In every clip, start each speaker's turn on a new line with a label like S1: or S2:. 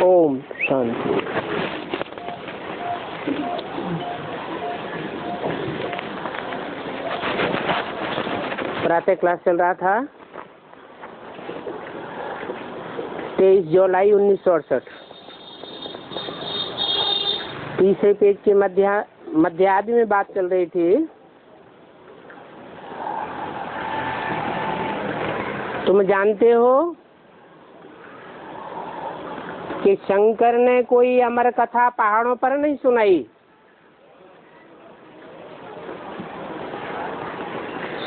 S1: ओम शांति। प्रातः क्लास चल रहा था 23 जुलाई 1968। तीसरे पेज के मध्यादि में बात चल रही थी। तुम जानते हो कि शंकर ने कोई अमर कथा पहाड़ों पर नहीं सुनाई,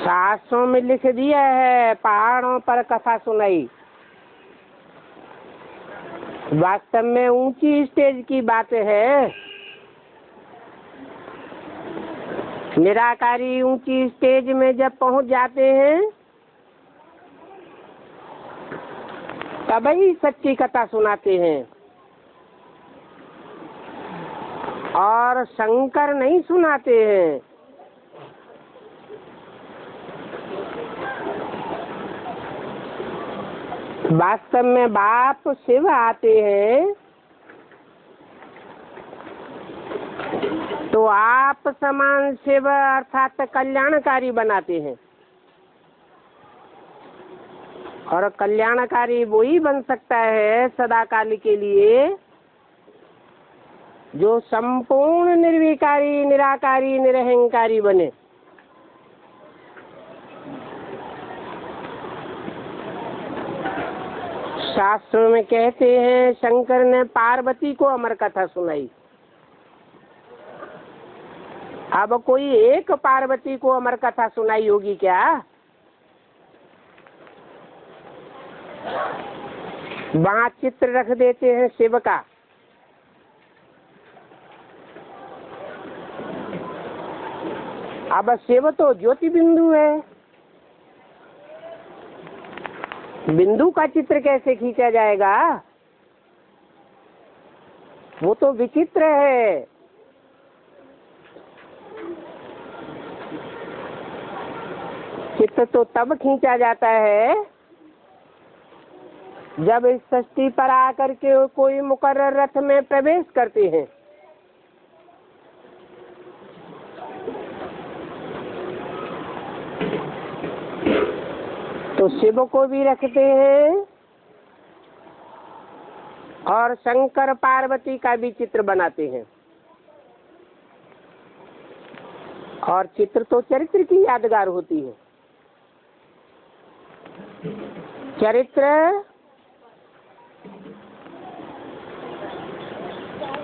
S1: शास्त्रों में लिख दिया है पहाड़ों पर कथा सुनाई। वास्तव में ऊंची स्टेज की बात है। निराकारी ऊंची स्टेज में जब पहुंच जाते हैं तभी सच्ची कथा सुनाते हैं, और शंकर नहीं सुनाते हैं। वास्तव में बाप शिव आते हैं तो आप समान शिव अर्थात कल्याणकारी बनाते हैं, और कल्याणकारी वही बन सकता है सदाकाल के लिए जो संपूर्ण निर्विकारी निराकारी निरहंकारी बने। शास्त्रों में कहते हैं शंकर ने पार्वती को अमर कथा सुनाई। अब कोई एक पार्वती को अमर कथा सुनाई होगी क्या? वहाँ चित्र रख देते हैं शिव का। अब शिव तो ज्योति बिंदु है, बिंदु का चित्र कैसे खींचा जाएगा? वो तो विचित्र है। चित्र तो तब खींचा जाता है जब इस सृष्टि पर आकर के कोई मुकर्रर रथ में प्रवेश करते हैं। तो शिव को भी रखते हैं और शंकर पार्वती का भी चित्र बनाते हैं। और चित्र तो चरित्र की यादगार होती है। चरित्र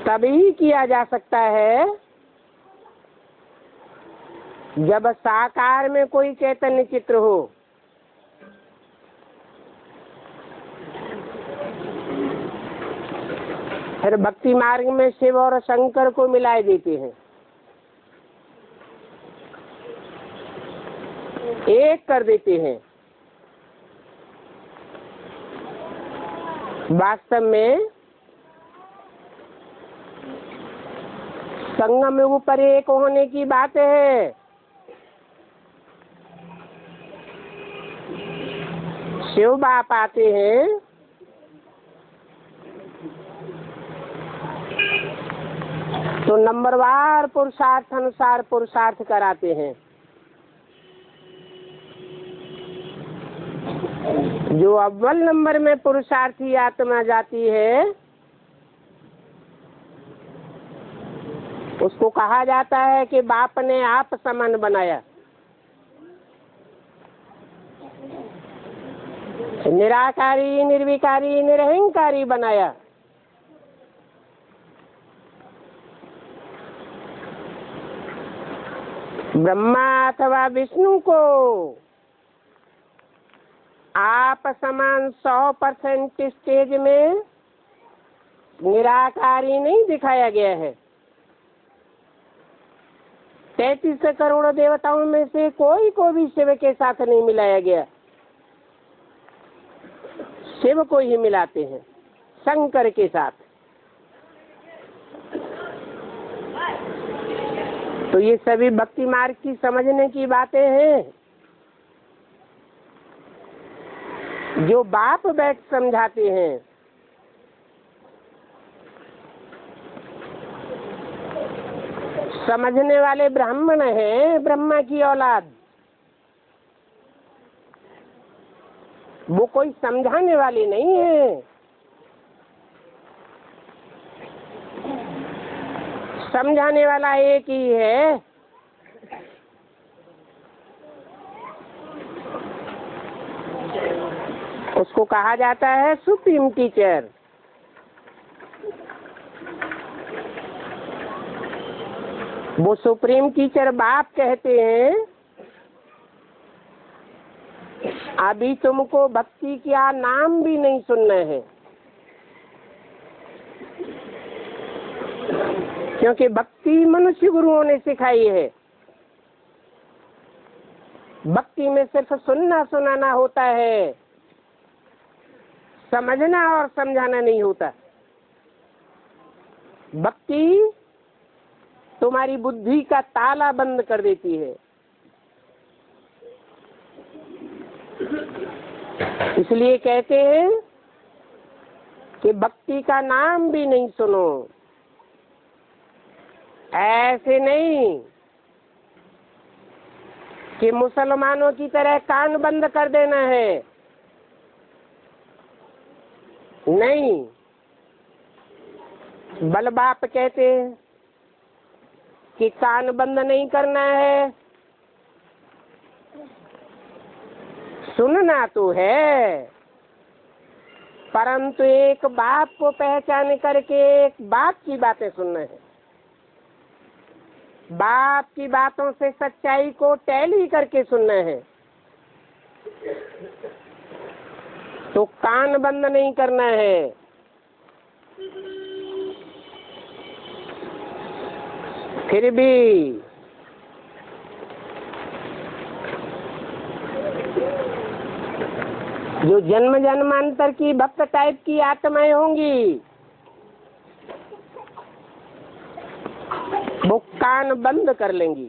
S1: तभी किया जा सकता है जब साकार में कोई चैतन्य चित्र हो। फिर भक्ति मार्ग में शिव और शंकर को मिलाए देते हैं, एक कर देते हैं। वास्तव में संगम ऊपर एक होने की बात है। शिव बाप आते हैं तो नंबरवार पुरुषार्थ अनुसार पुरुषार्थ कराते हैं। जो अव्वल नंबर में पुरुषार्थी आत्मा जाती है उसको कहा जाता है कि बाप ने आप समान बनाया। निराकारी निर्विकारी निरहंकारी बनाया। ब्रह्मा अथवा विष्णु को आप समान 100% स्टेज में निराकारी नहीं दिखाया गया है। 33 करोड़ देवताओं में से कोई को भी शिव के साथ नहीं मिलाया गया। शिव को ही मिलाते हैं शंकर के साथ। तो ये सभी भक्ति मार्ग की समझने की बातें हैं जो बाप बैठ समझाते हैं। समझने वाले ब्राह्मण हैं, ब्रह्मा की औलाद। वो कोई समझाने वाली नहीं है। समझाने वाला एक ही है। उसको कहा जाता है सुप्रीम टीचर। वो सुप्रीम टीचर बाप कहते हैं, अभी तुमको भक्ति का नाम भी नहीं सुनना है, क्योंकि भक्ति मनुष्य गुरुओं ने सिखाई है। भक्ति में सिर्फ सुनना सुनाना होता है, समझना और समझाना नहीं होता। भक्ति तुम्हारी बुद्धि का ताला बंद कर देती है। इसलिए कहते हैं कि भक्ति का नाम भी नहीं सुनो। ऐसे नहीं कि मुसलमानों की तरह कान बंद कर देना है, नहीं। बल बाप कहते हैं कि कान बंद नहीं करना है, सुनना तो है, परंतु एक बाप को पहचान करके एक बाप की बातें सुनना है। बाप की बातों से सच्चाई को टैली करके सुनना है। तो कान बंद नहीं करना है। फिर भी जो जन्म जन्मांतर की भक्त टाइप की आत्माएं होंगी, वो कान बंद कर लेंगी।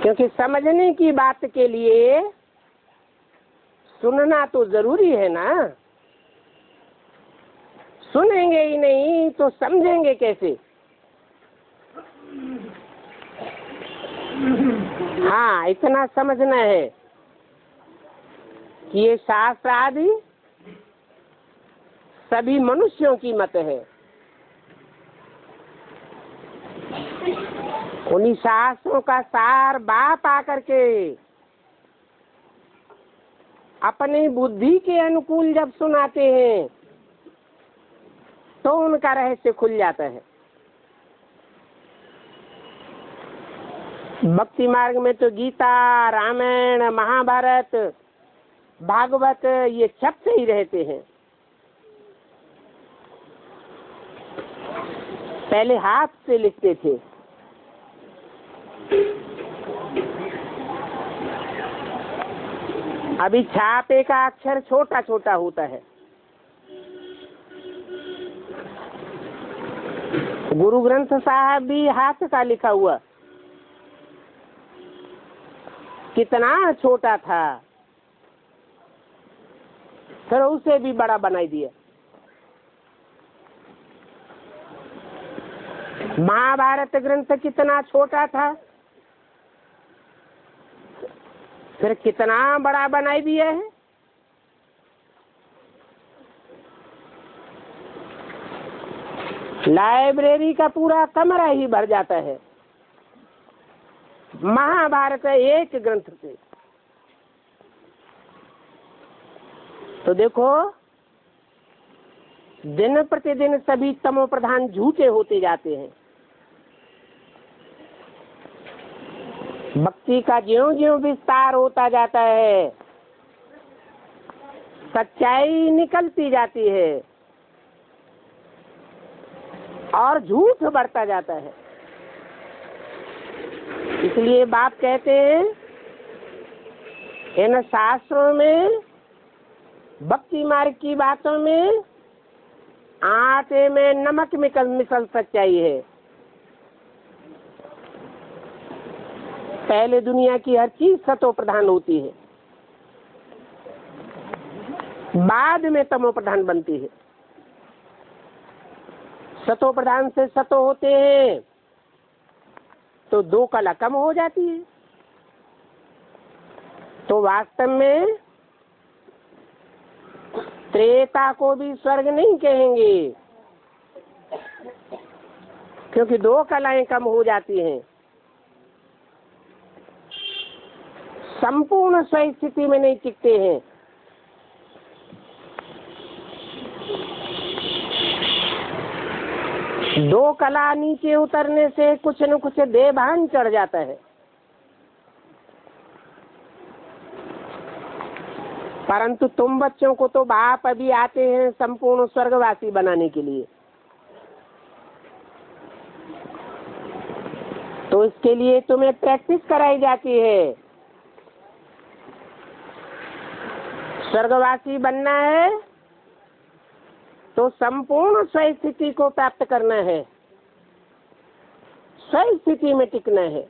S1: क्योंकि समझने की बात के लिए सुनना तो जरूरी है ना। सुनेंगे ही नहीं तो समझेंगे कैसे? हाँ, इतना समझना है कि ये शास्त्र आदि सभी मनुष्यों की मत है। उन्हीं शास्त्रों का सार बाप आकर के अपनी बुद्धि के अनुकूल जब सुनाते हैं तो उनका रहस्य खुल जाता है। भक्ति मार्ग में तो गीता, रामायण, महाभारत, भागवत ये छपते ही रहते हैं। पहले हाथ से लिखते थे, अभी छापे का अक्षर छोटा छोटा होता है। गुरु ग्रंथ साहब भी हाथ का लिखा हुआ कितना छोटा था, फिर उसे भी बड़ा बनाई दिया। महाभारत ग्रंथ कितना छोटा था, फिर कितना बड़ा बनाई दिया है। लाइब्रेरी का पूरा कमरा ही भर जाता है महाभारत एक ग्रंथ से। तो देखो, दिन प्रतिदिन सभी तमो प्रधान झूठे होते जाते हैं। भक्ति का ज्यों ज्यों विस्तार होता जाता है, सच्चाई निकलती जाती है और झूठ बढ़ता जाता है। इसलिए बाप कहते हैं, इन शास्त्रों में, भक्ति मार्ग की बातों में आटे में नमक मिसल सच्चाई है। पहले दुनिया की हर चीज सतो प्रधान होती है, बाद में तमो प्रधान बनती है। सतो प्रधान से सतो होते हैं तो दो कला कम हो जाती है। तो वास्तव में त्रेता को भी स्वर्ग नहीं कहेंगे, क्योंकि दो कलाएं कम हो जाती हैं। संपूर्ण स्वस्थिति में नहीं टिकते हैं। दो कला नीचे उतरने से कुछ न कुछ देभान चढ़ जाता है। परंतु तुम बच्चों को तो बाप अभी आते हैं संपूर्ण स्वर्गवासी बनाने के लिए, तो इसके लिए तुम्हें प्रैक्टिस कराई जाती है। स्वर्गवासी बनना है तो संपूर्ण स्वस्थिति को प्राप्त करना है, स्वस्थिति में टिकना है।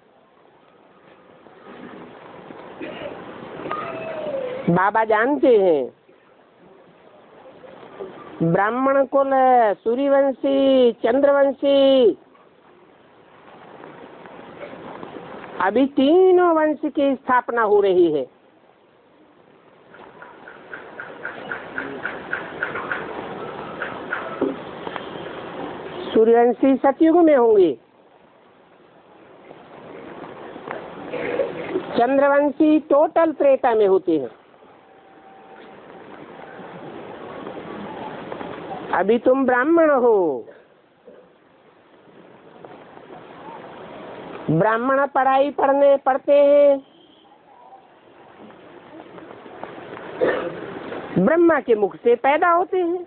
S1: बाबा जानते हैं ब्राह्मण कुल, सूर्यवंशी, चंद्रवंशी, अभी तीनों वंश की स्थापना हो रही है। सूर्यवंशी सतयुग में होंगे, चंद्रवंशी टोटल त्रेता में होते हैं। अभी तुम ब्राह्मण हो, ब्राह्मण पढ़ाई पढ़ते हैं, ब्रह्मा के मुख से पैदा होते हैं।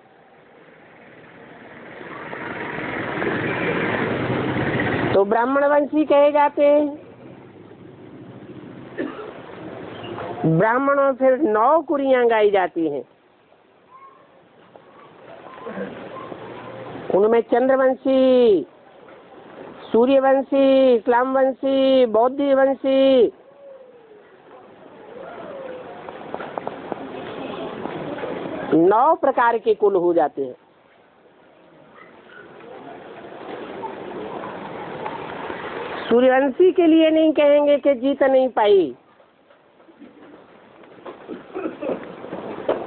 S1: तो ब्राह्मण वंशी कहे जाते हैं। ब्राह्मणों फिर 9 कुरियां गाई जाती हैं, उनमें चंद्रवंशी, सूर्यवंशी, इस्लामवंशी, बौद्धी वंशी, नौ प्रकार के कुल हो जाते हैं। सूर्यवंशी के लिए नहीं कहेंगे कि जीत नहीं पाई,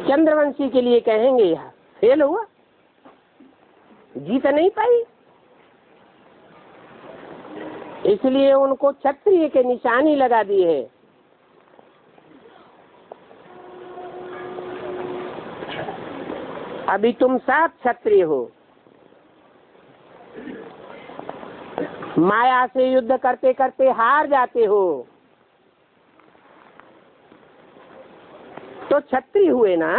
S1: चंद्रवंशी के लिए कहेंगे यहाँ फेल हुआ, जीत नहीं पाई, इसलिए उनको क्षत्रिय के निशानी लगा दी है। अभी तुम सब क्षत्रिय हो, माया से युद्ध करते करते हार जाते हो तो क्षत्रिय हुए ना।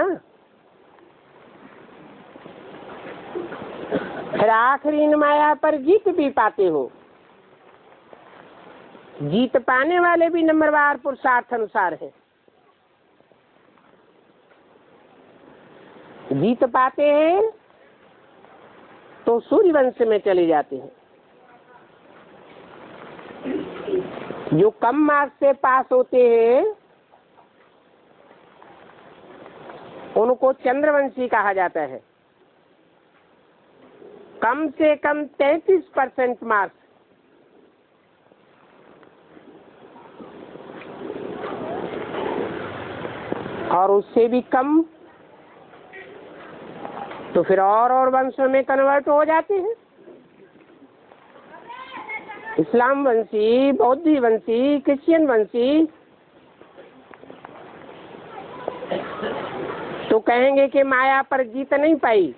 S1: फिर आखिरी इन माया पर जीत भी पाते हो। जीत पाने वाले भी नंबरवार पुरुषार्थ अनुसार है। जीत पाते हैं तो सूर्यवंश में चले जाते हैं। जो कम मार्क्स से पास होते हैं उनको चंद्रवंशी कहा जाता है। कम से कम 33% मार्क्स, और उससे भी कम तो फिर और वंशों में कन्वर्ट हो जाते हैं। इस्लाम वंशी, बौद्धी वंशी, क्रिश्चियन वंशी, तो कहेंगे कि माया पर जीत नहीं पाई।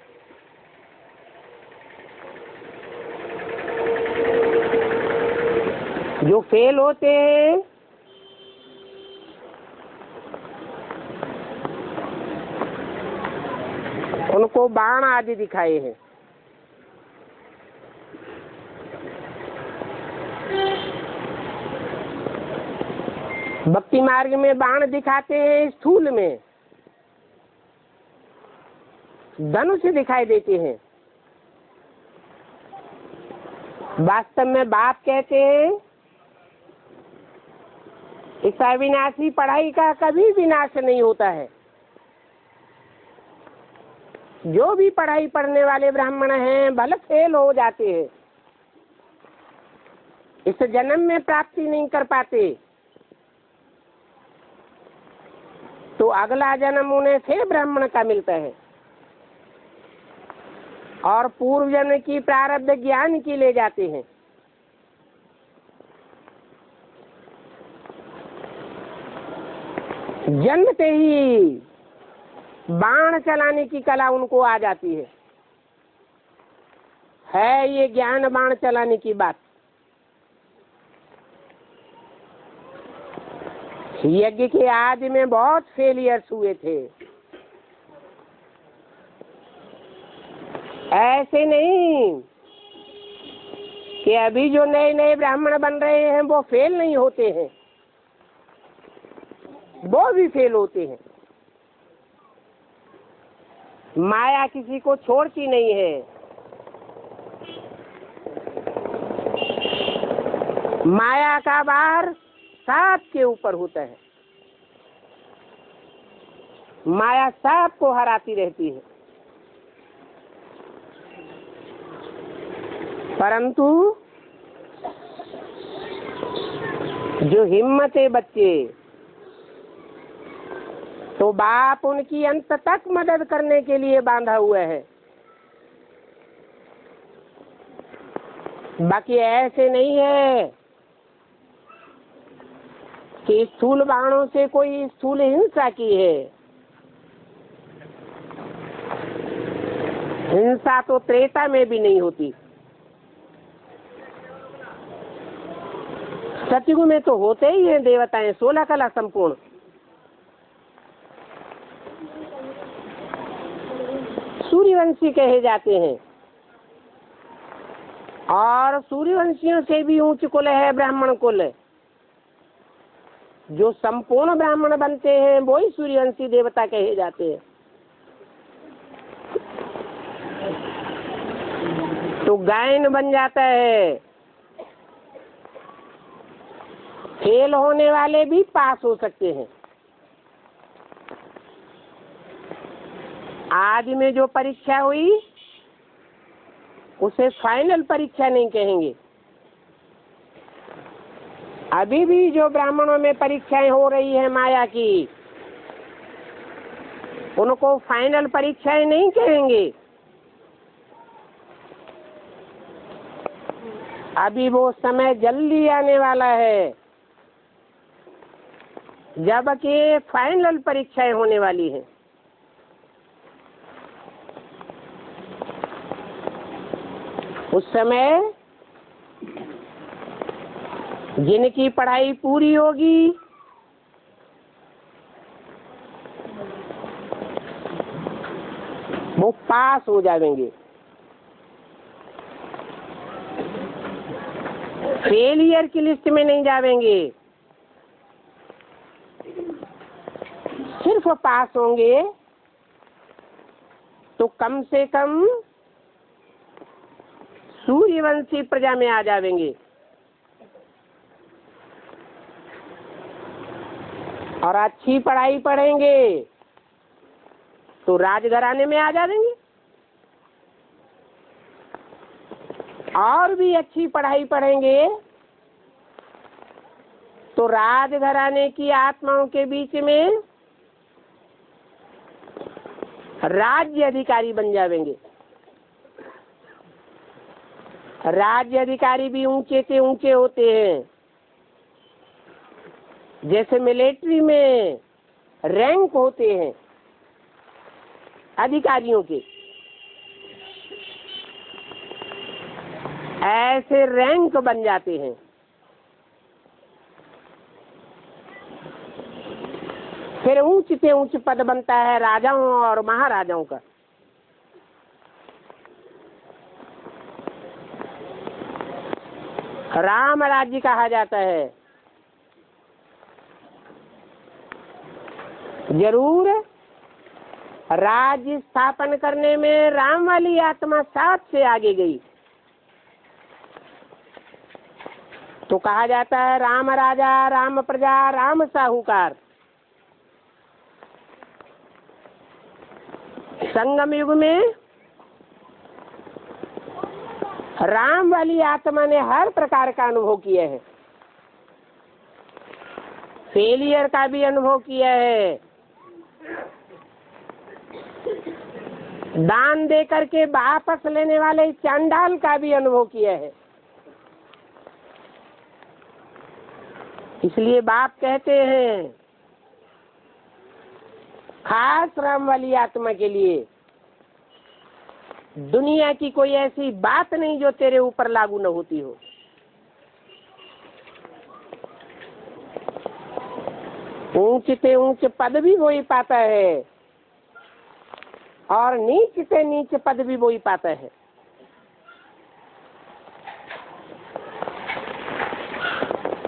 S1: जो फेल होते हैं उनको बाण आदि दिखाए हैं। भक्ति मार्ग में बाण दिखाते हैं, स्थूल में धनुष दिखाई देते हैं। वास्तव में बाप कहते हैं इस अविनाशी पढ़ाई का कभी विनाश नहीं होता है। जो भी पढ़ाई पढ़ने वाले ब्राह्मण हैं भले फेल हो जाते हैं, इस जन्म में प्राप्ति नहीं कर पाते, तो अगला जन्म उन्हें फिर ब्राह्मण का मिलता है और पूर्व जन्म की प्रारब्ध ज्ञान की ले जाते हैं। जन्मते ही बाण चलाने की कला उनको आ जाती है ये ज्ञान बाण चलाने की बात। यज्ञ के आदि में बहुत फेलियर्स हुए थे, ऐसे नहीं कि अभी जो नए नए ब्राह्मण बन रहे हैं वो फेल नहीं होते हैं, वो भी फेल होते हैं। माया किसी को छोड़ती नहीं है, माया का भार सांप के ऊपर होता है, माया सांप को हराती रहती है। परंतु जो हिम्मत है बच्चे, तो बाप उनकी अंत तक मदद करने के लिए बांधा हुआ है। बाकी ऐसे नहीं है कि स्थूल बाणों से कोई स्थूल हिंसा की है। हिंसा तो त्रेता में भी नहीं होती, सतयुग में तो होते ही हैं देवताएं 16 कला संपूर्ण। सूर्यवंशी कहे जाते हैं और सूर्यवंशियों से भी उच्च कुल है ब्राह्मण कुल। जो संपूर्ण ब्राह्मण बनते हैं वो ही सूर्यवंशी देवता कहे जाते हैं। तो गायन बन जाता है, फेल होने वाले भी पास हो सकते हैं। आज में जो परीक्षा हुई उसे फाइनल परीक्षा नहीं कहेंगे। अभी भी जो ब्राह्मणों में परीक्षाएं हो रही है माया की, उनको फाइनल परीक्षाएं नहीं कहेंगे। अभी वो समय जल्दी आने वाला है जबकि फाइनल परीक्षाएं होने वाली हैं। उस समय जिनकी पढ़ाई पूरी होगी वो पास हो जाएंगे, फेलियर की लिस्ट में नहीं जाएंगे, सिर्फ पास होंगे। तो कम से कम सूर्यवंशी प्रजा में आ जाएंगे और अच्छी पढ़ाई पढ़ेंगे तो राजघराने में आ जाएंगे, और भी अच्छी पढ़ाई पढ़ेंगे तो राजघराने की आत्माओं के बीच में राज्य अधिकारी बन जाएंगे। राज्य अधिकारी भी ऊंचे से ऊंचे होते हैं, जैसे मिलिट्री में रैंक होते हैं अधिकारियों के, ऐसे रैंक बन जाते हैं। फिर ऊंच से ऊंच पद बनता है राजाओं और महाराजाओं का। राम राज्य कहा जाता है। जरूर राज्य स्थापन करने में राम वाली आत्मा साथ से आगे गई तो कहा जाता है राम राजा, राम प्रजा, राम साहूकार। संगम युग में राम वाली आत्मा ने हर प्रकार का अनुभव किया है, फेलियर का भी अनुभव किया है, दान दे करके वापस लेने वाले चांडाल का भी अनुभव किया है। इसलिए बाप कहते हैं खास राम वाली आत्मा के लिए दुनिया की कोई ऐसी बात नहीं जो तेरे ऊपर लागू न होती हो। ऊंच से ऊंच पद भी वही पाता है और नीच से नीच पद भी वही पाता है।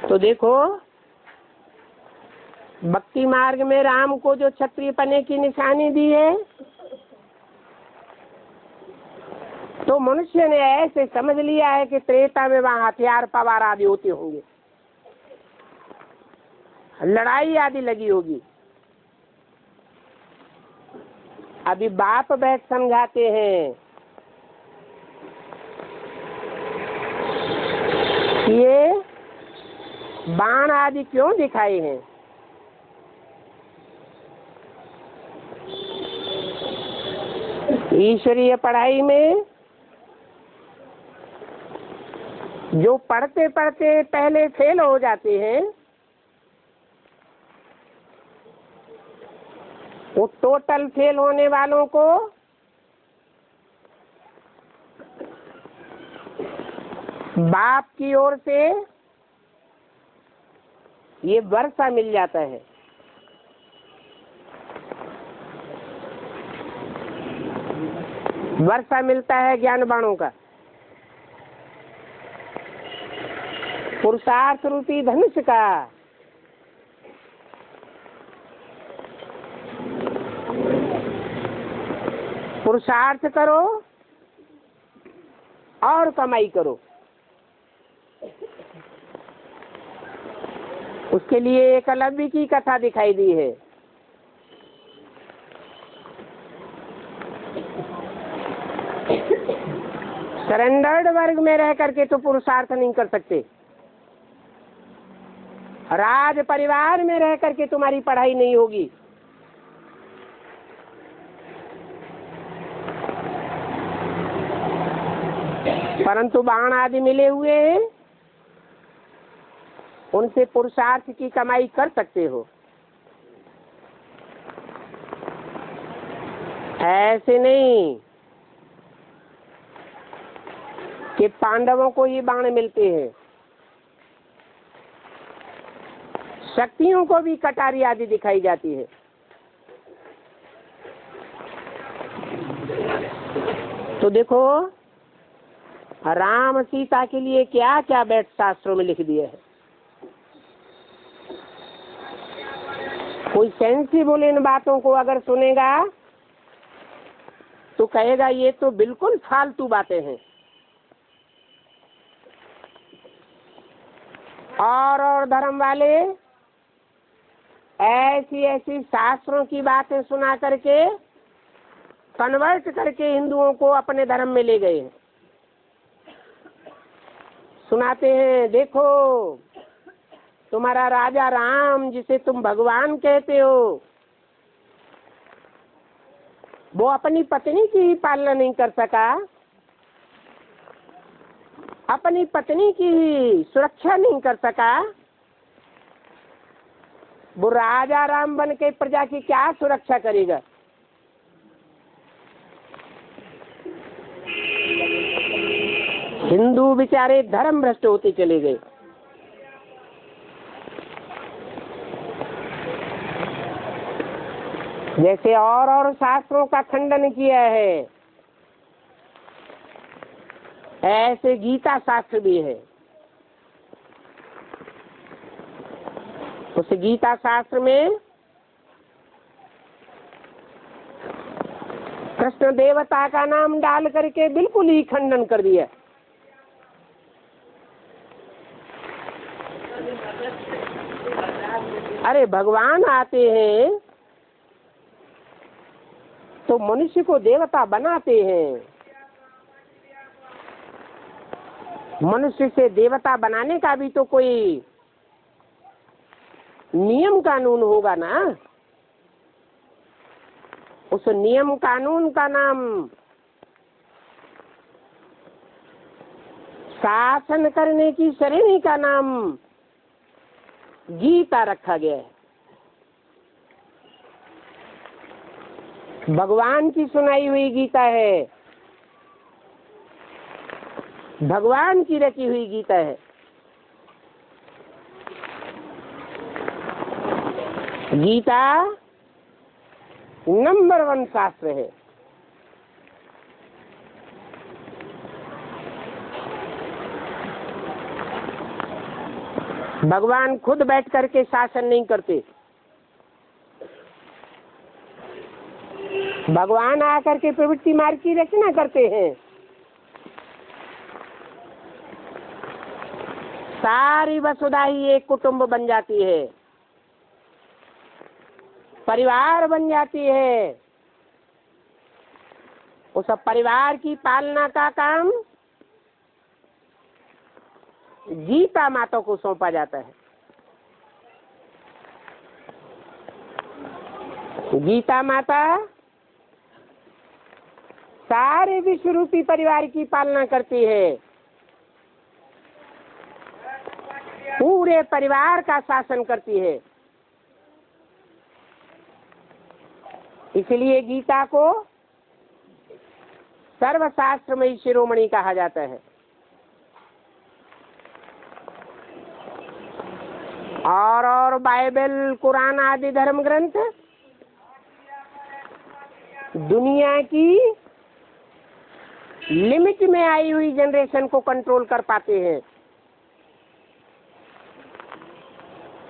S1: तो देखो भक्ति मार्ग में राम को जो क्षत्रिय पने की निशानी दी है, तो मनुष्य ने ऐसे समझ लिया है कि त्रेता में वहां हथियार पवार आदि होते होंगे, लड़ाई आदि लगी होगी। अभी बाप बैठ समझाते हैं ये बाण आदि क्यों दिखाए हैं। ईश्वरीय पढ़ाई में जो पढ़ते पढ़ते पहले फेल हो जाते हैं, वो टोटल फेल होने वालों को बाप की ओर से ये वर्षा मिल जाता है। वर्षा मिलता है ज्ञान बाणों का, पुरुषार्थ रूपी धनुष का। पुरुषार्थ करो और कमाई करो। उसके लिए एकलव्य की कथा दिखाई दी है। सरेंडर्ड वर्ग में रह करके तो पुरुषार्थ नहीं कर सकते। राज परिवार में रह करके तुम्हारी पढ़ाई नहीं होगी। परंतु बाण आदि मिले हुए हैं, उनसे पुरुषार्थ की कमाई कर सकते हो। ऐसे नहीं कि पांडवों को ही बाण मिलते हैं, शक्तियों को भी कटारी आदि दिखाई जाती है। तो देखो राम सीता के लिए क्या क्या बैठ शास्त्रों में लिख दिया है। कोई सेंसिबल इन बातों को अगर सुनेगा तो कहेगा ये तो बिल्कुल फालतू बातें हैं। और धर्म वाले ऐसी ऐसी शास्त्रों की बातें सुना करके कन्वर्ट करके हिंदुओं को अपने धर्म में ले गए। सुनाते हैं देखो तुम्हारा राजा राम जिसे तुम भगवान कहते हो, वो अपनी पत्नी की ही पालना नहीं कर सका, अपनी पत्नी की ही सुरक्षा नहीं कर सका। वो राजा राम बन के प्रजा की क्या सुरक्षा करेगा। हिंदू बेचारे धर्म भ्रष्ट होते चले गए। जैसे और शास्त्रों का खंडन किया है, ऐसे गीता शास्त्र भी है। उस गीता शास्त्र में कृष्ण देवता का नाम डाल करके बिल्कुल ही खंडन कर दिया। अरे भगवान आते हैं तो तो मनुष्य को देवता बनाते हैं। मनुष्य से देवता बनाने का भी तो कोई नियम कानून होगा ना। उस नियम कानून का नाम शासन करने की श्रेणी का नाम गीता रखा गया है। भगवान की सुनाई हुई गीता है, भगवान की रची हुई गीता है। गीता नंबर 1 शास्त्र है। भगवान खुद बैठ करके शासन नहीं करते। भगवान आकर के प्रवृत्ति मार्ग की रचना करते हैं। सारी वसुधा ही एक कुटुंब बन जाती है, परिवार बन जाती है। उस परिवार की पालना का काम गीता माता को सौंपा जाता है। गीता माता सारे विश्व रूपी परिवार की पालना करती है, पूरे परिवार का शासन करती है। इसलिए गीता को सर्वशास्त्रमयी शिरोमणि कहा जाता है। और बाइबल, कुरान आदि धर्म ग्रंथ दुनिया की लिमिट में आई हुई जनरेशन को कंट्रोल कर पाते हैं,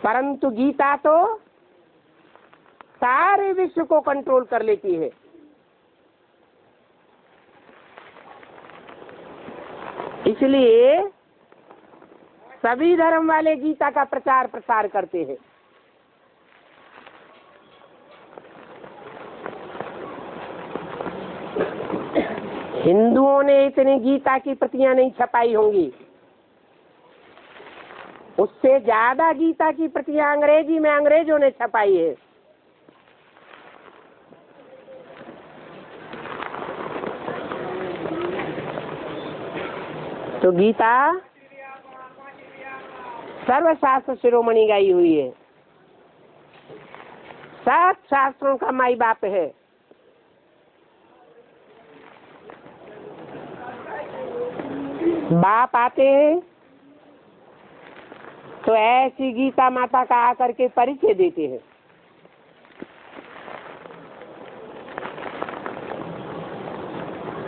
S1: परंतु गीता तो सारे विश्व को कंट्रोल कर लेती है। इसलिए सभी धर्म वाले गीता का प्रचार प्रसार करते हैं। हिंदुओं ने इतनी गीता की प्रतियां नहीं छपाई होंगी, उससे ज्यादा गीता की प्रतियां अंग्रेजी में अंग्रेजों ने छपाई है। तो गीता सर्वशास्त्र शिरोमणि गाई हुई है, 7 शास्त्रों का माई बाप है। बाप आते हैं तो ऐसी गीता माता का आकर के परिचय देते हैं।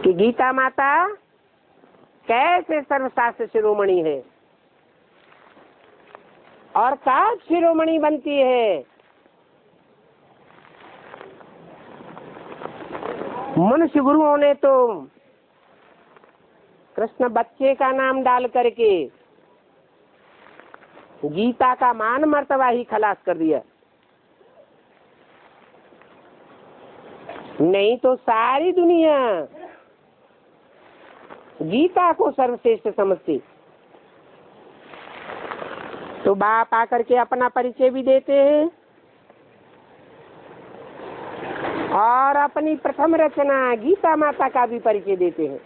S1: कि गीता माता कैसे सर्वशास्त्र शिरोमणि है और कब शिरोमणि बनती है। मनुष्य गुरुओं ने तो कृष्ण बच्चे का नाम डाल करके गीता का मान मर्तबा ही खलास कर दिया। नहीं तो सारी दुनिया गीता को सर्वश्रेष्ठ समझती। तो बाप आकर के अपना परिचय भी देते हैं और अपनी प्रथम रचना गीता माता का भी परिचय देते हैं।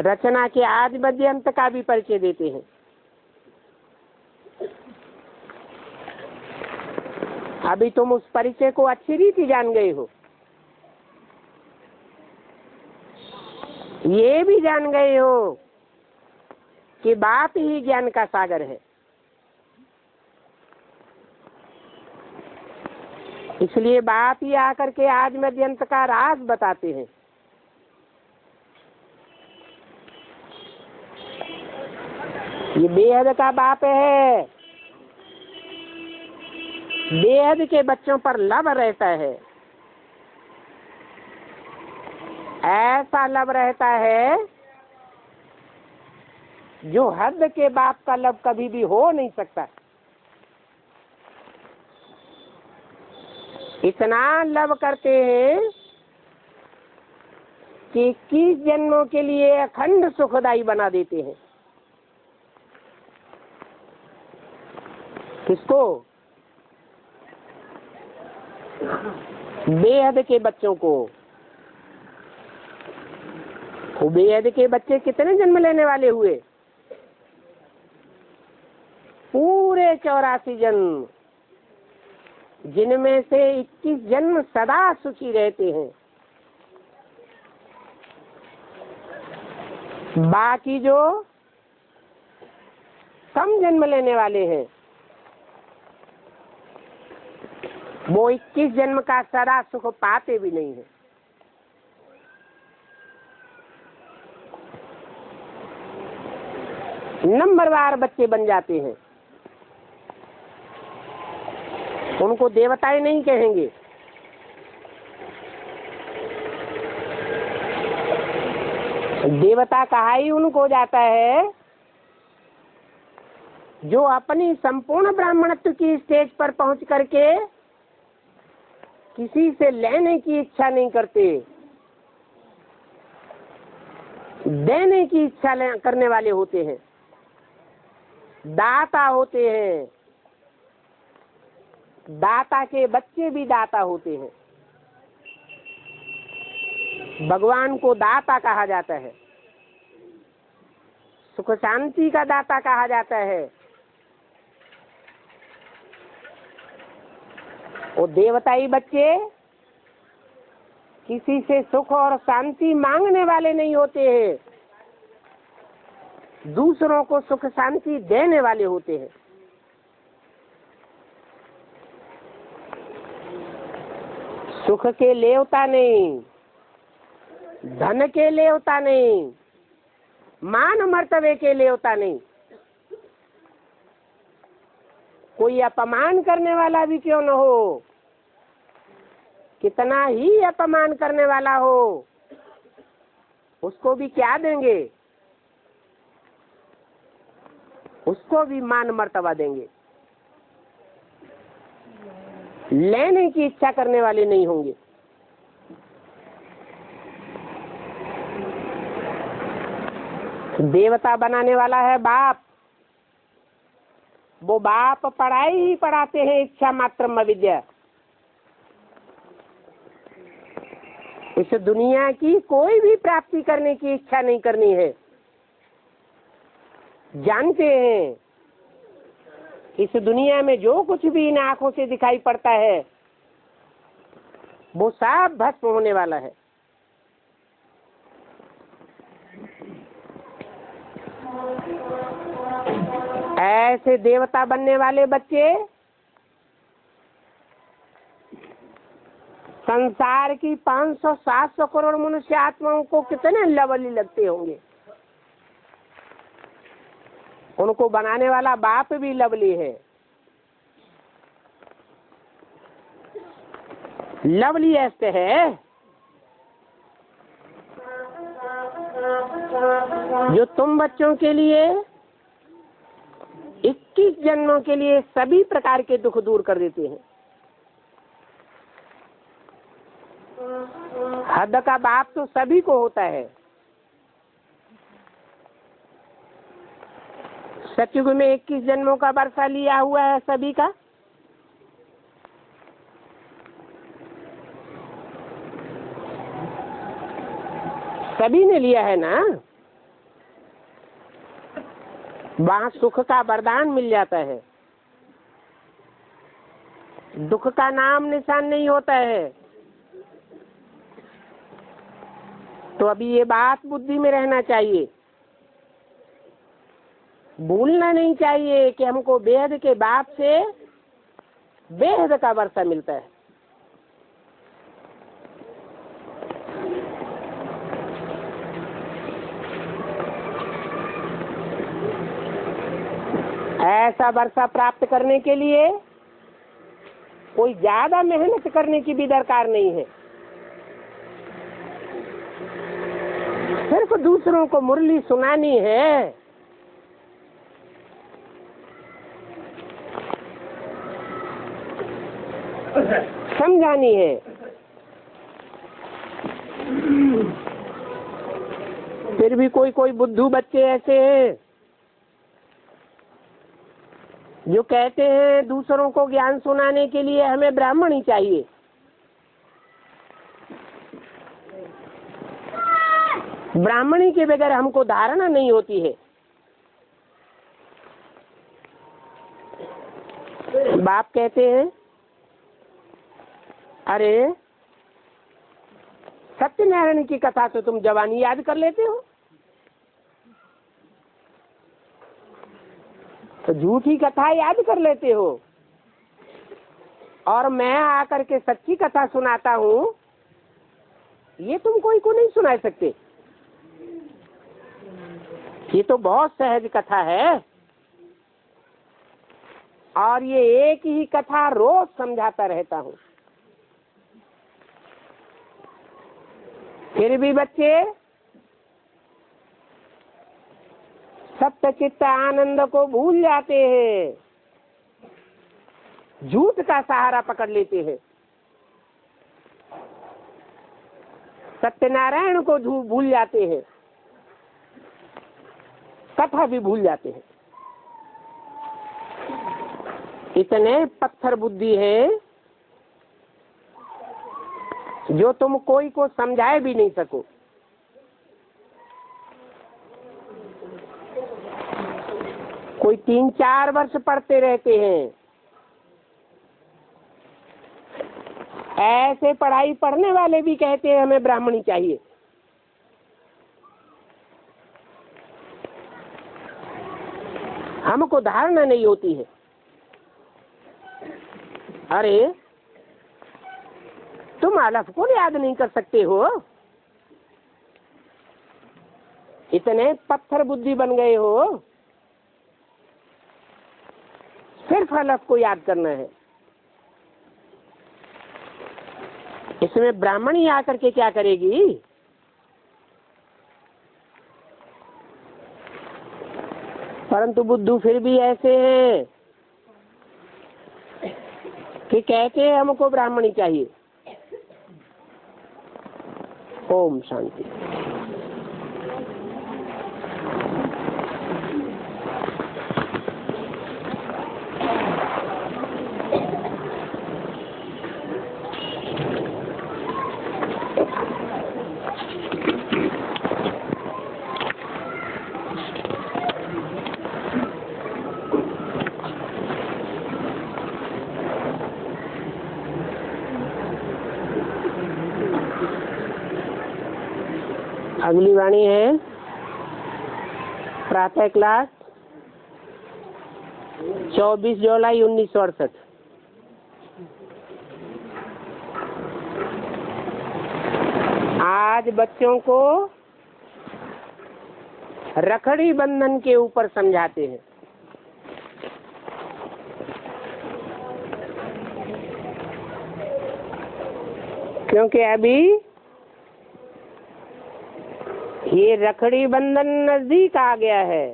S1: रचना के आदि मध्य अंत का भी परिचय देते हैं। अभी तुम उस परिचय को अच्छी रीति जान गए हो, ये भी जान गए हो कि बाप ही ज्ञान का सागर है। इसलिए बाप ही आकर के आज मध्य अंत का राज बताते हैं। ये बेहद का बाप है, बेहद के बच्चों पर लब रहता है। ऐसा लब रहता है जो हद के बाप का लब कभी भी हो नहीं सकता। इतना लव करते हैं कि 21 जन्मों के लिए अखंड सुखदाई बना देते हैं। किसको? बेहद के बच्चों को। वो बेहद के बच्चे कितने जन्म लेने वाले हुए? पूरे 84 जन्म, जिनमें से 21 जन्म सदा सुखी रहते हैं। बाकी जो कम जन्म लेने वाले हैं वो 21 जन्म का सदा सुख पाते भी नहीं है। नंबरवार बच्चे बन जाते हैं। उनको देवताएं नहीं कहेंगे, देवता कहा ही उनको जाता है जो अपनी संपूर्ण ब्राह्मणत्व की स्टेज पर पहुंच करके किसी से लेने की इच्छा नहीं करते, देने की इच्छा करने वाले होते हैं, दाता होते हैं। दाता के बच्चे भी दाता होते हैं। भगवान को दाता कहा जाता है, सुख शांति का दाता कहा जाता है। वो देवताई बच्चे किसी से सुख और शांति मांगने वाले नहीं होते हैं, दूसरों को सुख शांति देने वाले होते हैं। सुख के लेवता नहीं, धन के लेवता नहीं, मान मर्तबे के लेवता नहीं। कोई अपमान करने वाला भी क्यों न हो, कितना ही अपमान करने वाला हो, उसको भी क्या देंगे? उसको भी मान मर्तबा देंगे। लेने की इच्छा करने वाले नहीं होंगे। देवता बनाने वाला है बाप। वो बाप पढ़ाई ही पढ़ाते हैं, इच्छा मात्रम अविद्या। इस दुनिया की कोई भी प्राप्ति करने की इच्छा नहीं करनी है। जानते हैं इस दुनिया में जो कुछ भी इन आंखों से दिखाई पड़ता है वो सब भस्म होने वाला है। ऐसे देवता बनने वाले बच्चे संसार की 500-700 करोड़ मनुष्य आत्माओं को कितने लवली लगते होंगे। उनको बनाने वाला बाप भी लवली है। लवली ऐसे है जो तुम बच्चों के लिए 21 जन्मों के लिए सभी प्रकार के दुख दूर कर देते हैं। हद का बाप तो सभी को होता है। सतयुग में 21 जन्मों का वर्षा लिया हुआ है सभी का। सभी ने लिया है ना। वहां सुख का वरदान मिल जाता है, दुख का नाम निशान नहीं होता है। तो अभी ये बात बुद्धि में रहना चाहिए, भूलना नहीं चाहिए कि हमको बेहद के बाप से बेहद का वर्षा मिलता है। ऐसा वर्षा प्राप्त करने के लिए कोई ज्यादा मेहनत करने की भी दरकार नहीं है। सिर्फ दूसरों को मुरली सुनानी है। समझानी है। फिर भी कोई कोई बुद्धू बच्चे ऐसे हैं जो कहते हैं दूसरों को ज्ञान सुनाने के लिए हमें ब्राह्मण ही चाहिए। ब्राह्मणी के बगैर हमको धारणा नहीं होती है। बाप कहते हैं अरे सत्यनारायण की कथा तो तुम जवानी याद कर लेते हो, तो झूठी कथा याद कर लेते हो, और मैं आकर के सच्ची कथा सुनाता हूँ, ये तुम कोई को नहीं सुना सकते। ये तो बहुत सहज कथा है, और ये एक ही कथा रोज समझाता रहता हूँ। फिर भी बच्चे सत्य चित्त आनंद को भूल जाते हैं, झूठ का सहारा पकड़ लेते हैं, सत्यनारायण को भूल जाते हैं, कथा भी भूल जाते हैं। इतने पत्थर बुद्धि है जो तुम कोई को समझाए भी नहीं सको। कोई 3-4 वर्ष पढ़ते रहते हैं, ऐसे पढ़ाई पढ़ने वाले भी कहते हैं हमें ब्राह्मणी चाहिए। हमको धारणा नहीं होती है। अरे तुम अलफ को याद नहीं कर सकते हो, इतने पत्थर बुद्धि बन गए हो, सिर्फ अलफ को याद करना है। इसमें ब्राह्मणी आकर के क्या करेगी? परंतु बुद्धू फिर भी ऐसे हैं कि कहते हैं हमको ब्राह्मणी चाहिए। ओम शांति। अगली वाणी है प्रातः क्लास 24 जुलाई 1968। आज बच्चों को रखड़ी बंधन के ऊपर समझाते हैं। क्योंकि अभी ये रखड़ी बंधन नजदीक आ गया है।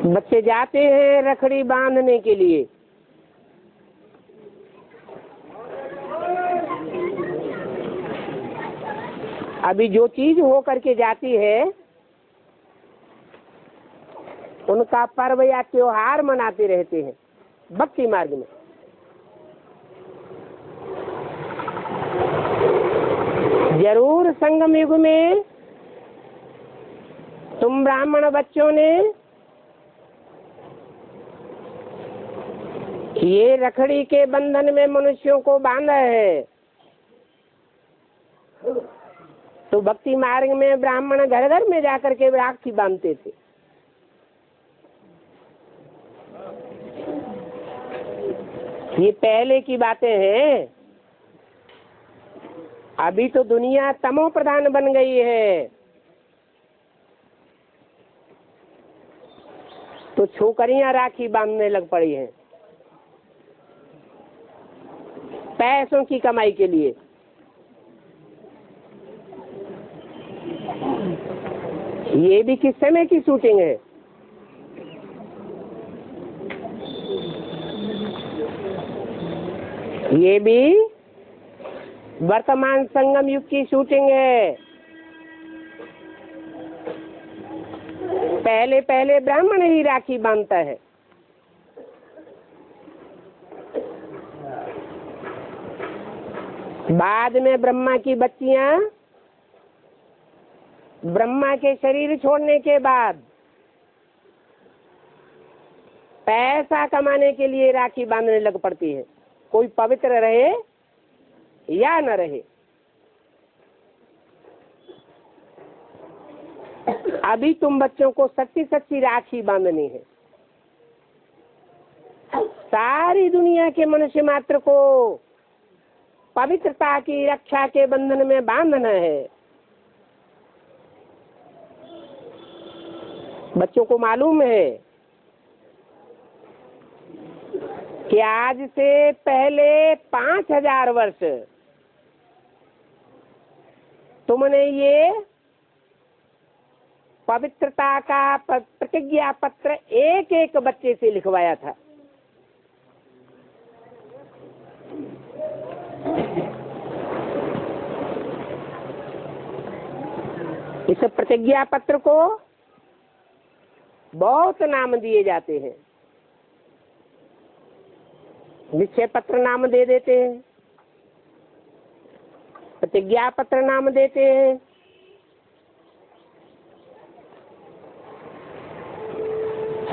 S1: बच्चे जाते हैं रखड़ी बांधने के लिए। अभी जो चीज हो करके जाती है उनका पर्व या त्योहार मनाते रहते हैं भक्ति मार्ग में। जरूर संगम युग में तुम ब्राह्मण बच्चों ने ये रखड़ी के बंधन में मनुष्यों को बांधा है, तो भक्ति मार्ग में ब्राह्मण घर घर में जाकर के राखी बांधते थे। ये पहले की बातें हैं। अभी तो दुनिया तमो प्रधान बन गई है, तो छोकरियां राखी बांधने लग पड़ी हैं पैसों की कमाई के लिए। ये भी किस समय की शूटिंग है? ये भी वर्तमान संगम युग की शूटिंग है। पहले पहले ब्राह्मण ही राखी बांधता है, बाद में ब्रह्मा की बच्चियां ब्रह्मा के शरीर छोड़ने के बाद पैसा कमाने के लिए राखी बांधने लग पड़ती है, कोई पवित्र रहे या न रहे। अभी तुम बच्चों को सच्ची सच्ची राखी बांधनी है, सारी दुनिया के मनुष्य मात्र को पवित्रता की रक्षा के बंधन में बांधना है। बच्चों को मालूम है कि आज से पहले 5000 वर्ष तुमने ये पवित्रता का प्रतिज्ञा पत्र एक एक बच्चे से लिखवाया था। इस प्रतिज्ञा पत्र को बहुत नाम दिए जाते हैं, निश्चय पत्र नाम दे देते हैं, प्रतिज्ञा पत्र नाम देते हैं,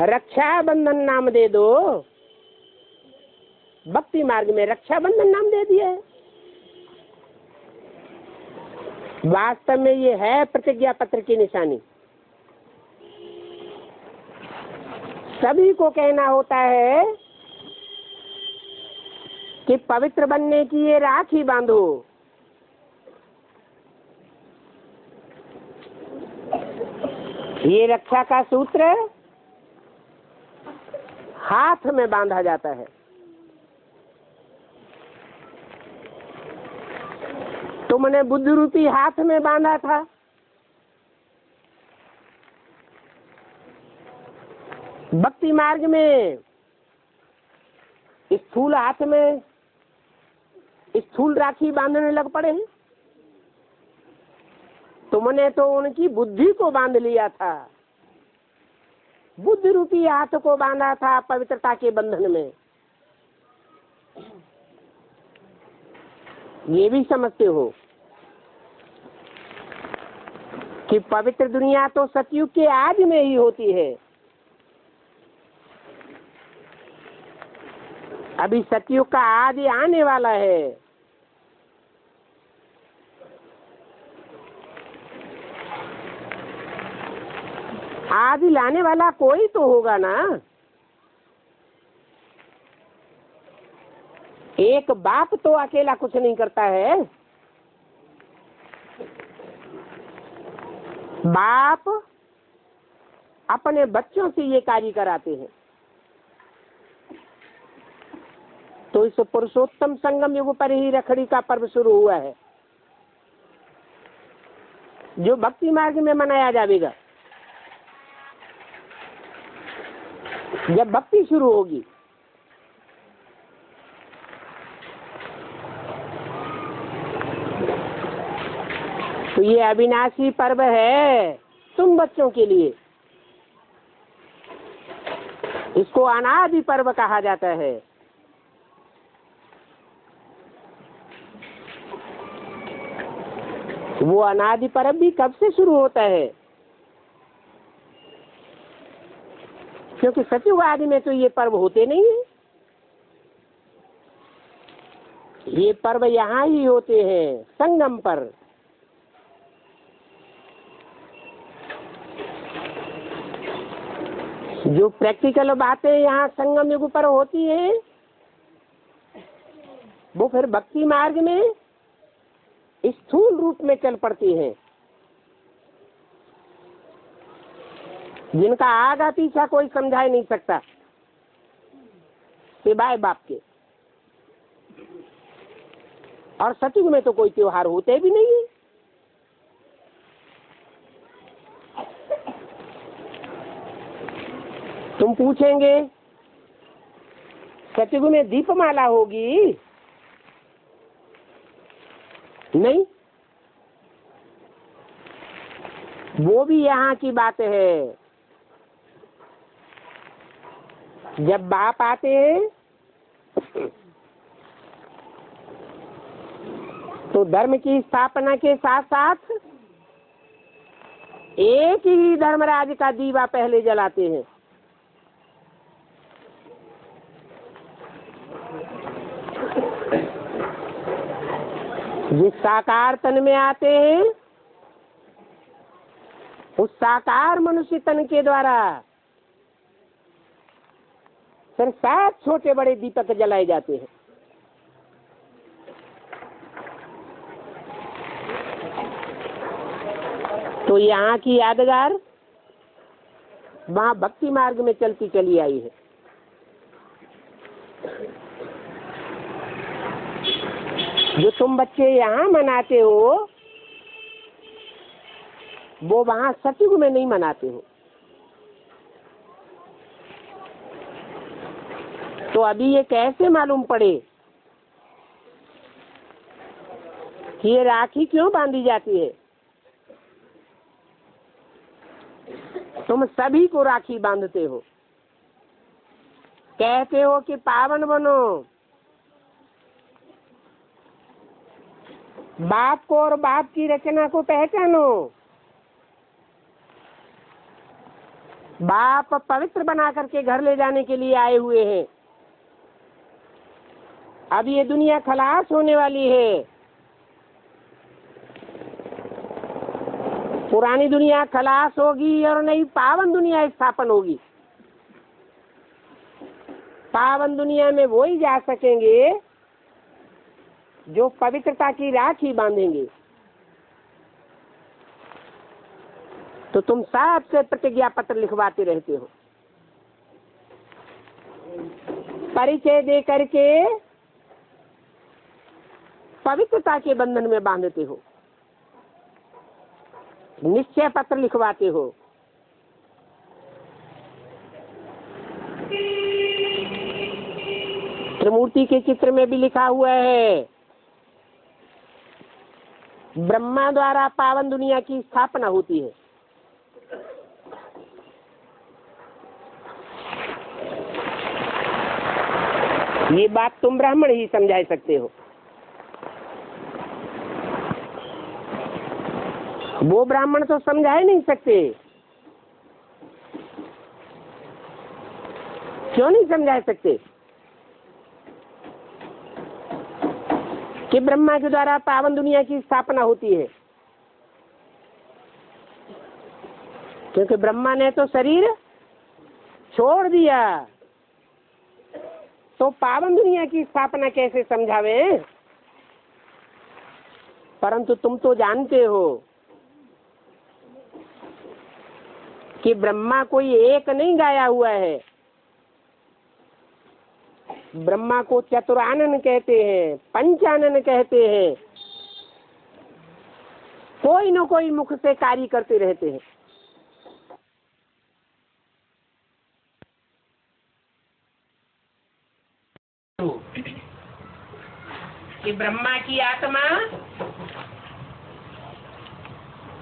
S1: रक्षा बंधन नाम दे दो। भक्ति मार्ग में रक्षा बंधन नाम दे दिया है। वास्तव में ये है प्रतिज्ञा पत्र की निशानी। सभी को कहना होता है कि पवित्र बनने की ये राखी बांधो। ये रक्षा का सूत्र हाथ में बांधा जाता है। तुमने बुद्ध रूपी हाथ में बांधा था, भक्ति मार्ग में स्थूल हाथ में स्थूल राखी बांधने लग पड़े हैं। तुमने तो उनकी बुद्धि को बांध लिया था, बुद्ध रूपी हाथ को बांधा था पवित्रता के बंधन में। ये भी समझते हो कि पवित्र दुनिया तो सतयुग के आदि में ही होती है। अभी सतयुग का आदि आने वाला है। आदि लाने वाला कोई तो होगा ना। एक बाप तो अकेला कुछ नहीं करता है। बाप अपने बच्चों से ये कार्य कराते हैं। तो इस पुरुषोत्तम संगम युग पर ही रखड़ी का पर्व शुरू हुआ है, जो भक्ति मार्ग में मनाया जाएगा। जब भक्ति शुरू होगी तो ये अविनाशी पर्व है तुम बच्चों के लिए। इसको अनादि पर्व कहा जाता है। वो अनादि पर्व भी कब से शुरू होता है? क्योंकि सतयुग आदि में तो ये पर्व होते नहीं है। ये पर्व यहाँ ही होते हैं, संगम पर। जो प्रैक्टिकल बातें यहाँ संगम युग पर होती हैं, वो फिर भक्ति मार्ग में स्थूल रूप में चल पड़ती हैं, जिनका आगा पीछा कोई समझा नहीं सकता सिवाय बाप के। और सतयुग में तो कोई त्योहार होते भी नहीं है। तुम पूछेंगे सतयुग में दीपमाला होगी, नहीं, वो भी यहाँ की बात है। जब बाप आते हैं तो धर्म की स्थापना के साथ साथ एक ही धर्मराज का दीवा पहले जलाते हैं। जिस साकार तन में आते हैं उस साकार मनुष्य तन के द्वारा सिर्फ 7 छोटे बड़े दीपक जलाए जाते हैं। तो यहाँ की यादगार वहाँ भक्ति मार्ग में चलती चली आई है। जो तुम बच्चे यहाँ मनाते हो वो वहाँ सतयुग में नहीं मनाते हो। तो अभी ये कैसे मालूम पड़े कि ये राखी क्यों बांधी जाती है? तुम सभी को राखी बांधते हो, कहते हो कि पावन बनो, बाप को और बाप की रचना को पहचानो। बाप पवित्र बना करके घर ले जाने के लिए आए हुए हैं। अब ये दुनिया खलास होने वाली है। पुरानी दुनिया खलास होगी और नई पावन दुनिया स्थापन होगी। पावन दुनिया में वो ही जा सकेंगे जो पवित्रता की राखी बांधेंगे। तो तुम सबसे प्रतिज्ञा पत्र लिखवाते रहते हो, परिचय दे करके पवित्रता के बंधन में बांधते हो, निश्चय पत्र लिखवाते हो। त्रिमूर्ति के चित्र में भी लिखा हुआ है, ब्रह्मा द्वारा पावन दुनिया की स्थापना होती है। ये बात तुम ब्राह्मण ही समझा सकते हो, वो ब्राह्मण तो समझा ही नहीं सकते। क्यों नहीं समझा सकते कि ब्रह्मा के द्वारा पावन दुनिया की स्थापना होती है? क्योंकि ब्रह्मा ने तो शरीर छोड़ दिया, तो पावन दुनिया की स्थापना कैसे समझावे? परंतु तुम तो जानते हो कि ब्रह्मा कोई एक नहीं गाया हुआ है। ब्रह्मा को चतुरानन कहते हैं, पंचानन कहते हैं। कोई न कोई मुख से कार्य करते रहते हैं। कि ब्रह्मा की आत्मा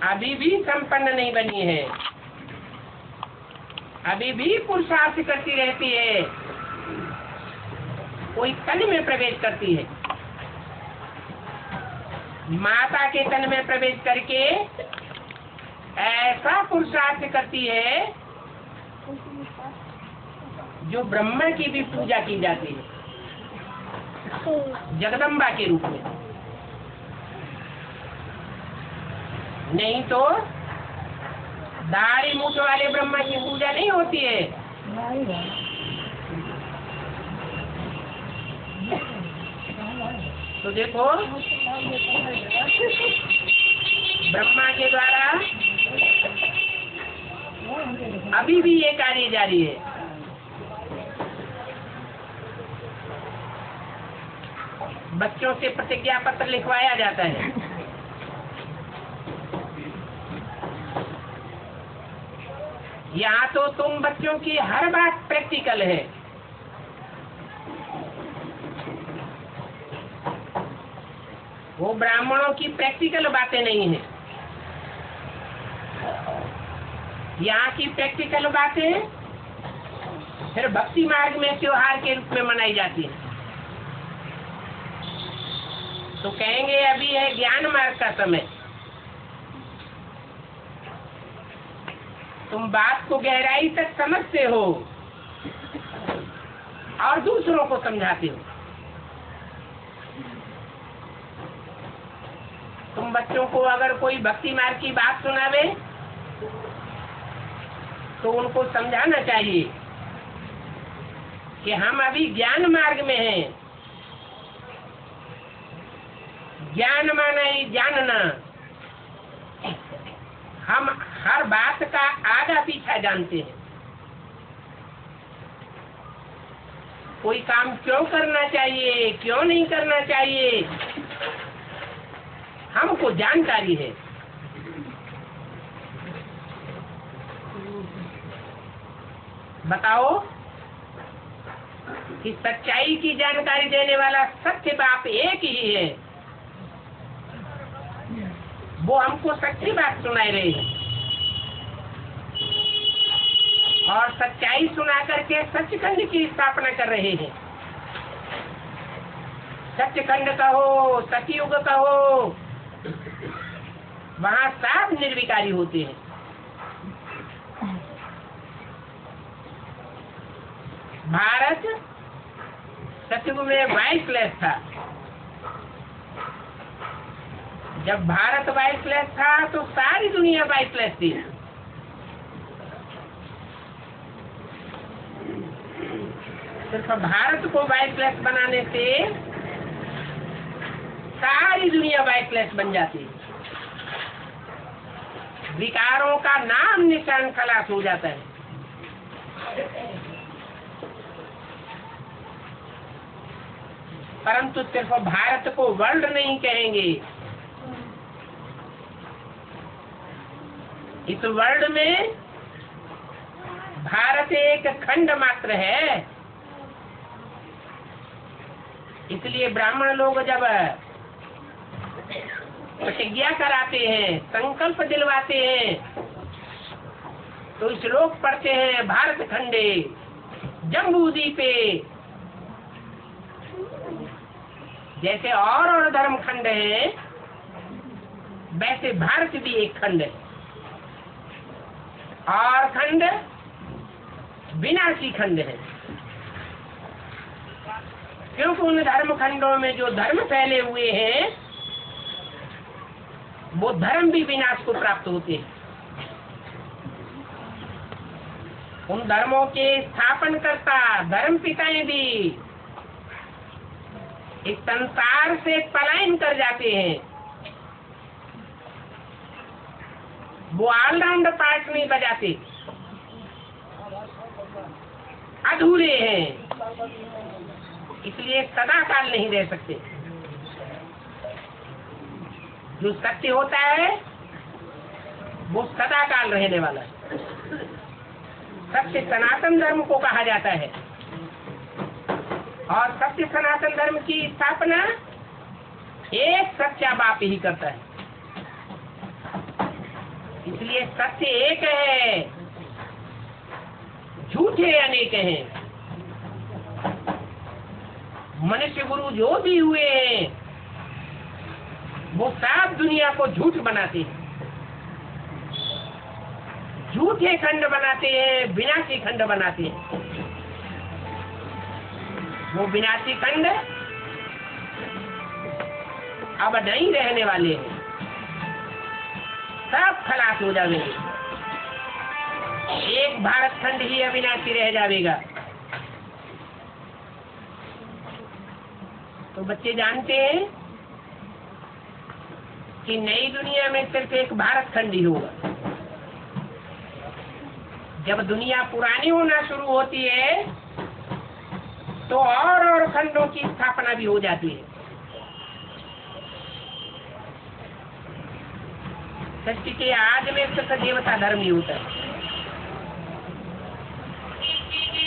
S1: अभी भी संपन्न नहीं बनी है, अभी भी पुरुषार्थ करती रहती है। कोई तन में प्रवेश करती है, माता के तन में प्रवेश करके ऐसा पुरुषार्थ करती है जो ब्रह्मा की भी पूजा की जाती है, जगदम्बा के रूप में। नहीं तो दाढ़ी मूछ वाले ब्रह्मा की पूजा नहीं होती है। तो देखो, ब्रह्मा के द्वारा अभी भी ये कार्य जारी है। बच्चों से प्रतिज्ञा पत्र लिखवाया जाता है। यहाँ तो तुम बच्चों की हर बात प्रैक्टिकल है। वो ब्राह्मणों की प्रैक्टिकल बातें नहीं है। यहाँ की प्रैक्टिकल बातें फिर भक्ति मार्ग में त्योहार के रूप में मनाई जाती है। तो कहेंगे अभी है ज्ञान मार्ग का समय, तुम बात को गहराई तक समझते हो और दूसरों को समझाते हो। तुम बच्चों को अगर कोई भक्ति मार्ग की बात सुनावे तो उनको समझाना चाहिए कि हम अभी ज्ञान मार्ग में हैं। ज्ञान माना ही जानना। हम हर बात का आगा पीछा जानते हैं। कोई काम क्यों करना चाहिए, क्यों नहीं करना चाहिए, हमको जानकारी है। बताओ कि सच्चाई की जानकारी देने वाला सत्य बाप एक ही है। वो हमको सच्ची बात सुनाए रहे हैं और सच्चाई सुना करके सचखंड की स्थापना कर रहे हैं। सचखंड कहो, सतयुग कहो, वहाँ सब निर्विकारी होते हैं। भारत सतयुग में वाइसलेस था। जब भारत वाइसलेस था तो सारी दुनिया वाइसलेस थी। सिर्फ भारत को वाइसलेस बनाने से सारी दुनिया वाइसलेस बन जाती। विकारों का नाम निशान खलास हो जाता है। परंतु सिर्फ भारत को वर्ल्ड नहीं कहेंगे। इस वर्ल्ड में भारत एक खंड मात्र है। इसलिए ब्राह्मण लोग जब प्रतिज्ञा कराते हैं, संकल्प दिलवाते हैं, तो श्लोक पढ़ते हैं, भारत खंडे जम्बू द्वीपे। जैसे और धर्म खंड है, वैसे भारत भी एक खंड है। और खंड विनाशी खंड है, क्योंकि उन धर्म खंडों में जो धर्म फैले हुए हैं वो धर्म भी विनाश को प्राप्त होते हैं। उन धर्मों के स्थापन करता धर्म पिताएं भी इस संसार से पलायन कर जाते हैं। वो ऑलराउंड पार्ट नहीं बजाते, अधूरे हैं, इसलिए सदा काल नहीं रह सकते। जो सत्य होता है वो सदा काल रहने वाला है। सत्य सनातन धर्म को कहा जाता है और सत्य सनातन धर्म की स्थापना एक सच्चा बाप ही करता है। इसलिए सत्य एक है, झूठे अनेक हैं। मनुष्य गुरु जो भी हुए हैं वो सब दुनिया को झूठ बनाते हैं, झूठे खंड बनाते हैं, विनाशी खंड बनाते हैं। वो विनाशी खंड अब नहीं रहने वाले हैं, सब खलास हो जाएंगे। एक भारत खंड ही अविनाशी रह जाएगा। तो बच्चे जानते हैं कि नई दुनिया में सिर्फ एक भारत खंड ही होगा। जब दुनिया पुरानी होना शुरू होती है तो और खंडों की स्थापना भी हो जाती है। सृष्टि के आदि में सिर्फ देवता धर्म ही होता है।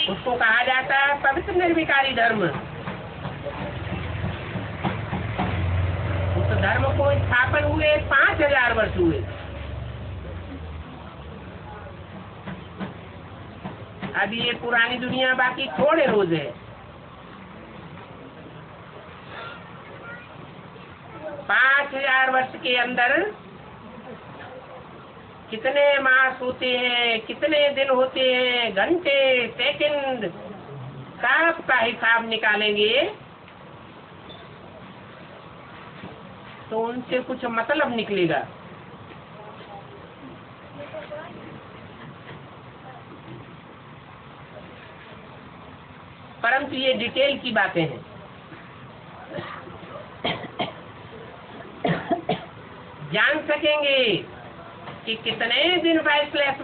S1: उसको कहा जाता है पवित्र निर्विकारी धर्म। उस धर्म को स्थापन हुए 5000 वर्ष हुए। अभी ये पुरानी दुनिया बाकी थोड़े रोज है। 5000 वर्ष के अंदर कितने मास होते हैं, कितने दिन होते हैं, घंटे सेकंड, सब का हिसाब निकालेंगे तो उनसे कुछ मतलब निकलेगा। परंतु ये डिटेल की बातें हैं। जान सकेंगे कि कितने दिन वॉइसलेस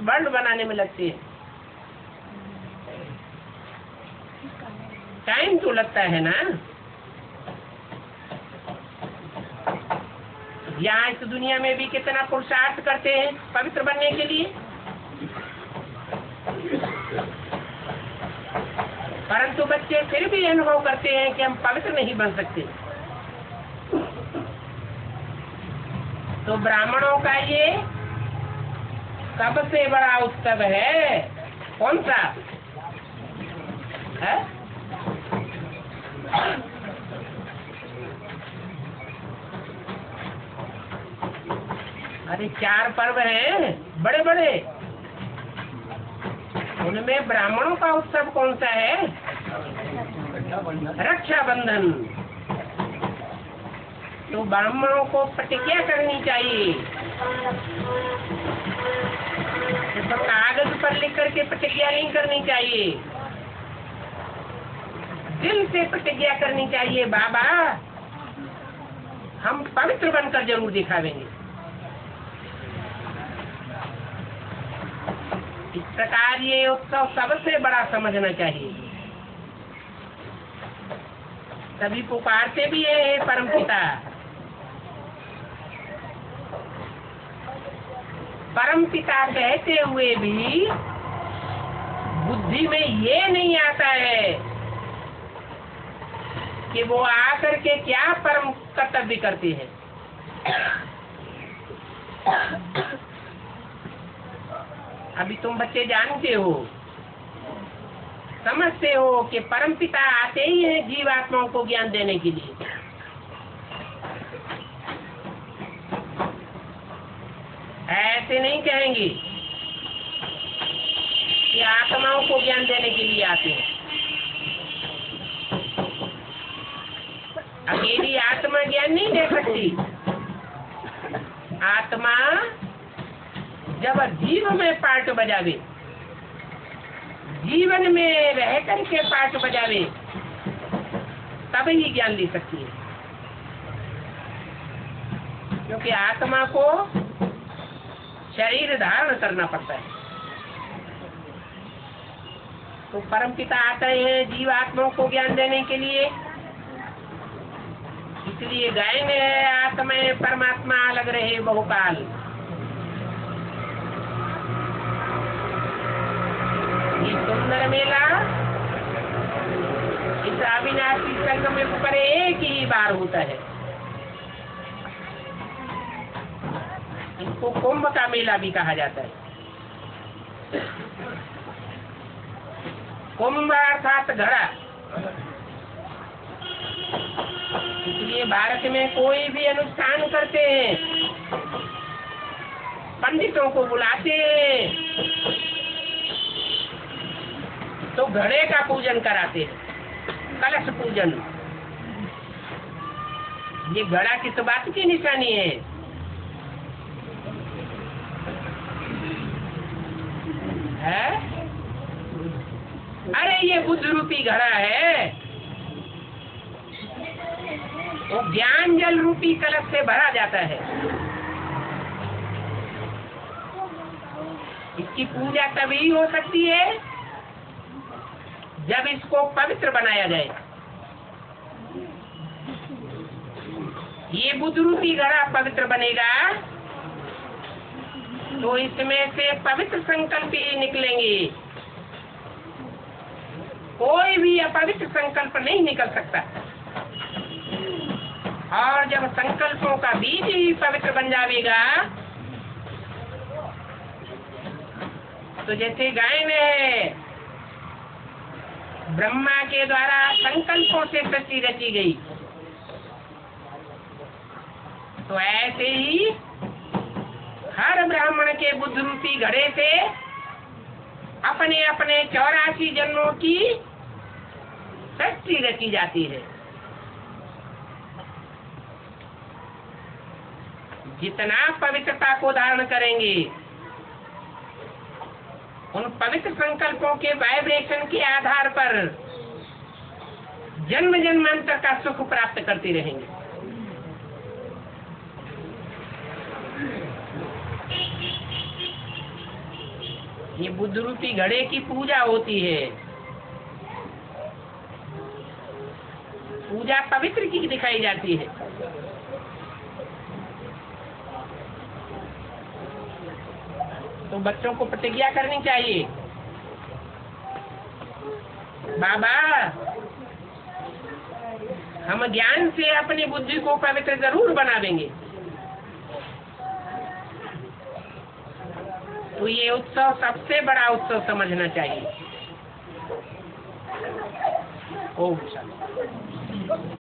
S1: वर्ल्ड बनाने में लगते हैं। टाइम तो लगता है ना। यहाँ इस दुनिया में भी कितना पुरुषार्थ करते हैं पवित्र बनने के लिए, परंतु बच्चे फिर भी अनुभव करते हैं कि हम पवित्र नहीं बन सकते। तो ब्राह्मणों का ये सबसे बड़ा उत्सव है। कौन सा है? अरे 4 पर्व हैं बड़े बड़े, उनमें ब्राह्मणों का उत्सव कौन सा है? रक्षाबंधन। तो ब्राह्मणों को प्रतिज्ञा करनी चाहिए। तो कागज पर लिख करके प्रतिज्ञा नहीं करनी चाहिए, दिल से प्रतिज्ञा करनी चाहिए। बाबा हम पवित्र बनकर जरूर दिखावेंगे। इस प्रकार ये उत्सव सबसे बड़ा समझना चाहिए। सभी पुकारते भी है परमपिता। परमपिता कहते हुए भी बुद्धि में ये नहीं आता है कि वो आकर के क्या परम कर्तव्य करते हैं। अभी तुम बच्चे जानते हो, समझते हो कि परमपिता आते ही हैं जीवात्माओं को ज्ञान देने के लिए। ऐसे नहीं कहेंगे कि आत्माओं को ज्ञान देने के लिए आते हैं। अकेली आत्मा ज्ञान नहीं दे सकती। आत्मा जब जीव में पार्ट बजावे, जीवन में रह करके पार्ट बजावे, तब ही ज्ञान दे सकती है। क्योंकि आत्मा को शरीर धारण करना पड़ता है। तो परमपिता आते हैं जीव आत्माओं को ज्ञान देने के लिए। इसलिए गायन है आत्मा परमात्मा अलग रहे बहुकाल। ये सुंदर मेला इस अविनाशी संगम पर एक ही बार होता है। इसको कुंभ का मेला भी कहा जाता है। कुंभ अर्थात घड़ा। इसलिए भारत में कोई भी अनुष्ठान करते हैं, पंडितों को बुलाते हैं तो घड़े का पूजन कराते हैं, कलश पूजन। ये घड़ा किस बात की निशानी है? अरे ये बुद्ध रूपी घड़ा है, वो ज्ञान जल रूपी कलश से भरा जाता है। इसकी पूजा तभी हो सकती है जब इसको पवित्र बनाया जाए। ये बुद्ध रूपी घड़ा पवित्र बनेगा तो इसमें से पवित्र संकल्प ही निकलेंगे। कोई भी अपवित्र संकल्प नहीं निकल सकता। और जब संकल्पों का बीज ही पवित्र बन जाएगा, तो जैसे गाय ने ब्रह्मा के द्वारा संकल्पों से सृष्टि रची गई, तो ऐसे ही हर ब्राह्मण के बुद्ध रूपी घड़े से अपने अपने 84 जन्मों की सृष्टि रची जाती है। जितना पवित्रता को धारण करेंगे, उन पवित्र संकल्पों के वाइब्रेशन के आधार पर जन्म जन्मांतर का सुख प्राप्त करते रहेंगे। ये बुद्ध रूपी घड़े की पूजा होती है। पूजा पवित्र की दिखाई जाती है। तो बच्चों को प्रतिज्ञा करनी चाहिए, बाबा हम ज्ञान से अपनी बुद्धि को पवित्र जरूर बना देंगे। तो ये उत्सव सबसे बड़ा उत्सव समझना चाहिए। ओम शांति।